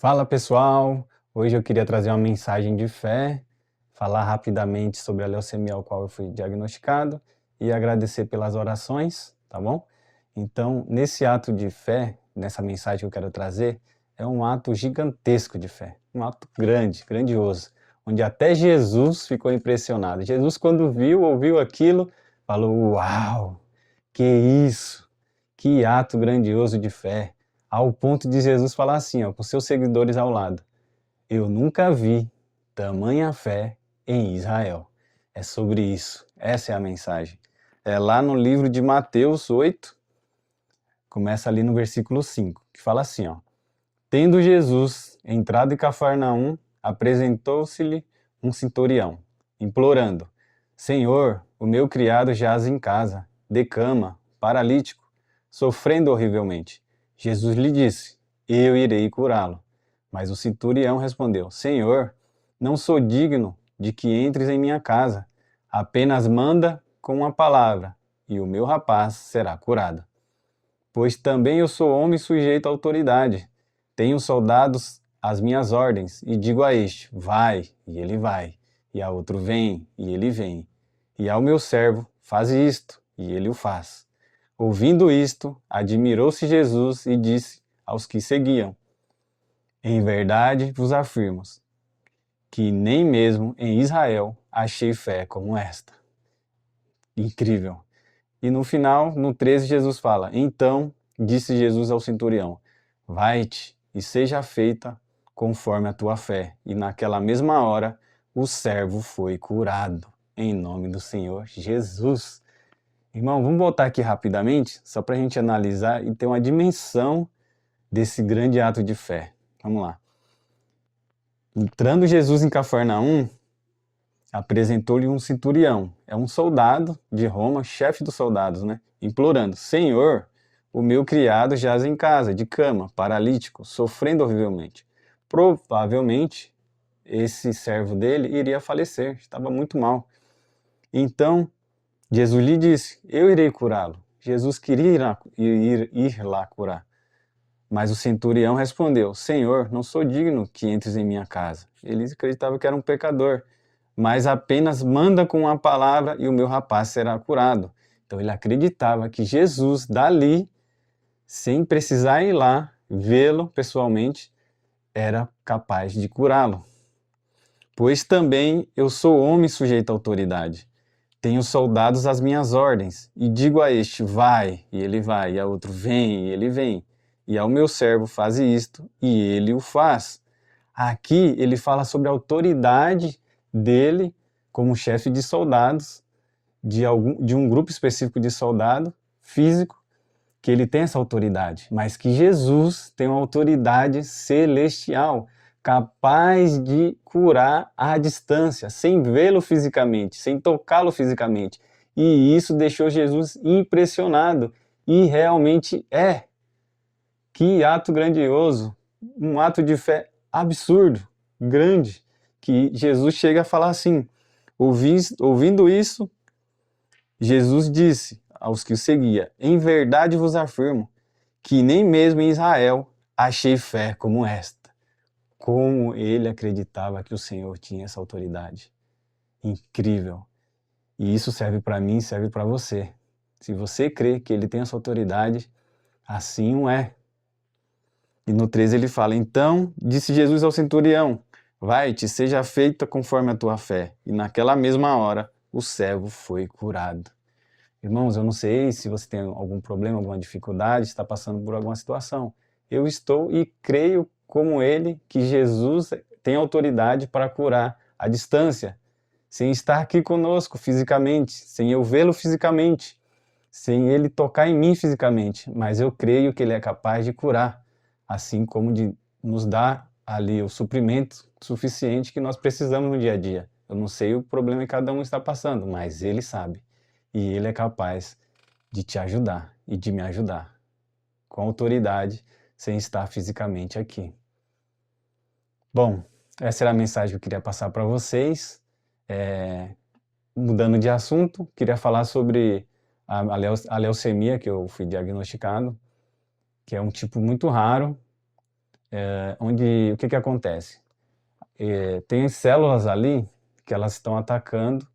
Fala pessoal, hoje eu queria trazer uma mensagem de fé, falar rapidamente sobre a leucemia ao qual eu fui diagnosticado e agradecer pelas orações, tá bom? Então, nesse ato de fé, nessa mensagem que eu quero trazer, é um ato gigantesco de fé, um ato grande, grandioso, onde até Jesus ficou impressionado. Jesus, quando ouviu aquilo, falou: Uau, que isso, que ato grandioso de fé! Ao ponto de Jesus falar assim, ó, com seus seguidores ao lado: eu nunca vi tamanha fé em Israel. É sobre isso, essa é a mensagem. É lá no livro de Mateus 8, começa ali no versículo 5, que fala assim, ó: tendo Jesus entrado em Cafarnaum, apresentou-se-lhe um centurião, implorando: Senhor, o meu criado jaz em casa, de cama, paralítico, sofrendo horrivelmente. Jesus lhe disse: eu irei curá-lo. Mas o centurião respondeu: Senhor, não sou digno de que entres em minha casa. Apenas manda com uma palavra, e o meu rapaz será curado. Pois também eu sou homem sujeito à autoridade. Tenho soldados às minhas ordens, e digo a este: vai, e ele vai. E a outro: vem, e ele vem. E ao meu servo: faz isto, e ele o faz. Ouvindo isto, admirou-se Jesus e disse aos que seguiam: em verdade vos afirmo que nem mesmo em Israel achei fé como esta. Incrível. E no final, no 13, Jesus fala: então disse Jesus ao centurião: vai-te e seja feita conforme a tua fé. E naquela mesma hora, o servo foi curado, em nome do Senhor Jesus. Irmão, vamos voltar aqui rapidamente, só para a gente analisar e ter uma dimensão desse grande ato de fé. Vamos lá. Entrando Jesus em Cafarnaum, apresentou-lhe um centurião, é um soldado de Roma, chefe dos soldados, né? Implorando: Senhor, o meu criado jaz em casa, de cama, paralítico, sofrendo horrivelmente. Provavelmente, esse servo dele iria falecer, estava muito mal. Então, Jesus lhe disse: eu irei curá-lo. Jesus queria ir lá curar. Mas o centurião respondeu: Senhor, não sou digno que entres em minha casa. Ele acreditava que era um pecador, mas apenas manda com uma palavra e o meu rapaz será curado. Então ele acreditava que Jesus, dali, sem precisar ir lá vê-lo pessoalmente, era capaz de curá-lo. Pois também eu sou homem sujeito à autoridade. Tenho soldados às minhas ordens, e digo a este: vai, e ele vai, e a outro: vem, e ele vem. E ao meu servo: faze isto, e ele o faz. Aqui ele fala sobre a autoridade dele como chefe de soldados, de um grupo específico de soldado físico, que ele tem essa autoridade, mas que Jesus tem uma autoridade celestial, capaz de curar à distância, sem vê-lo fisicamente, sem tocá-lo fisicamente. E isso deixou Jesus impressionado, e realmente é. Que ato grandioso, um ato de fé absurdo, grande, que Jesus chega a falar assim. Ouvindo isso, Jesus disse aos que o seguia: em verdade vos afirmo que nem mesmo em Israel achei fé como esta. Como ele acreditava que o Senhor tinha essa autoridade. Incrível. E isso serve para mim, serve para você. Se você crê que ele tem essa autoridade, assim o é. E no 13 ele fala: então disse Jesus ao centurião: vai-te, seja feita conforme a tua fé. E naquela mesma hora o servo foi curado. Irmãos, eu não sei se você tem algum problema, alguma dificuldade, está passando por alguma situação. Eu estou e creio como ele que Jesus tem autoridade para curar à distância, sem estar aqui conosco fisicamente, sem eu vê-lo fisicamente, sem ele tocar em mim fisicamente, mas eu creio que ele é capaz de curar, assim como de nos dar ali o suprimento suficiente que nós precisamos no dia a dia. Eu não sei o problema que cada um está passando, mas ele sabe. E ele é capaz de te ajudar e de me ajudar, com autoridade, sem estar fisicamente aqui. Bom, essa era a mensagem que eu queria passar para vocês. Mudando de assunto, queria falar sobre a leucemia que eu fui diagnosticado, que é um tipo muito raro. o que que acontece? Tem células ali que elas estão atacando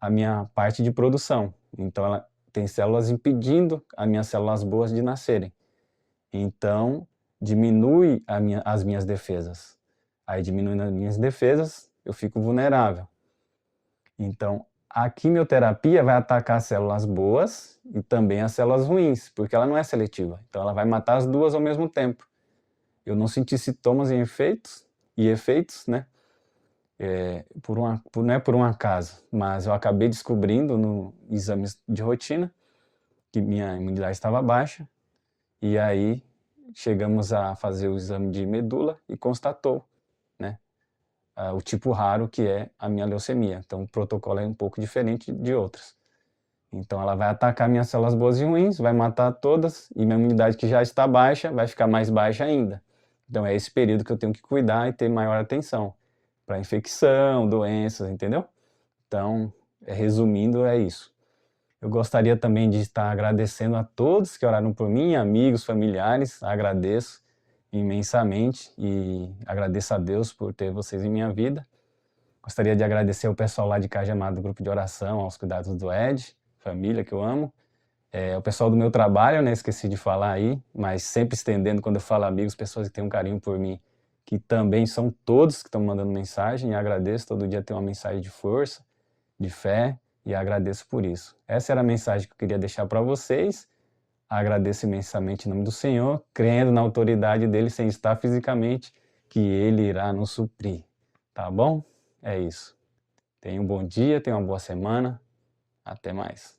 a minha parte de produção. Então, tem células impedindo as minhas células boas de nascerem. Então, diminui as minhas defesas. Aí, diminuindo as minhas defesas, eu fico vulnerável. Então, a quimioterapia vai atacar as células boas e também as células ruins, porque ela não é seletiva. Então, ela vai matar as duas ao mesmo tempo. Eu não senti sintomas e efeitos, né? Não é por um acaso, mas eu acabei descobrindo no exames de rotina que minha imunidade estava baixa, e aí chegamos a fazer o exame de medula e constatou, né, o tipo raro que é a minha leucemia. Então o protocolo é um pouco diferente de outras. Então ela vai atacar minhas células boas e ruins, vai matar todas, e minha imunidade que já está baixa vai ficar mais baixa ainda. Então é esse período que eu tenho que cuidar e ter maior atenção para infecção, doenças, entendeu? Então, resumindo, é isso. Eu gostaria também de estar agradecendo a todos que oraram por mim, amigos, familiares, agradeço imensamente e agradeço a Deus por ter vocês em minha vida. Gostaria de agradecer ao pessoal lá de Cajamar do grupo de oração, aos cuidados do Ed, família que eu amo. O pessoal do meu trabalho, né, esqueci de falar aí, mas sempre estendendo quando eu falo amigos, pessoas que têm um carinho por mim, que também são todos que estão mandando mensagem, e agradeço, todo dia ter uma mensagem de força, de fé, e agradeço por isso. Essa era a mensagem que eu queria deixar para vocês. Agradeço imensamente em nome do Senhor, crendo na autoridade dele sem estar fisicamente, que ele irá nos suprir. Tá bom? É isso. Tenha um bom dia, tenha uma boa semana. Até mais.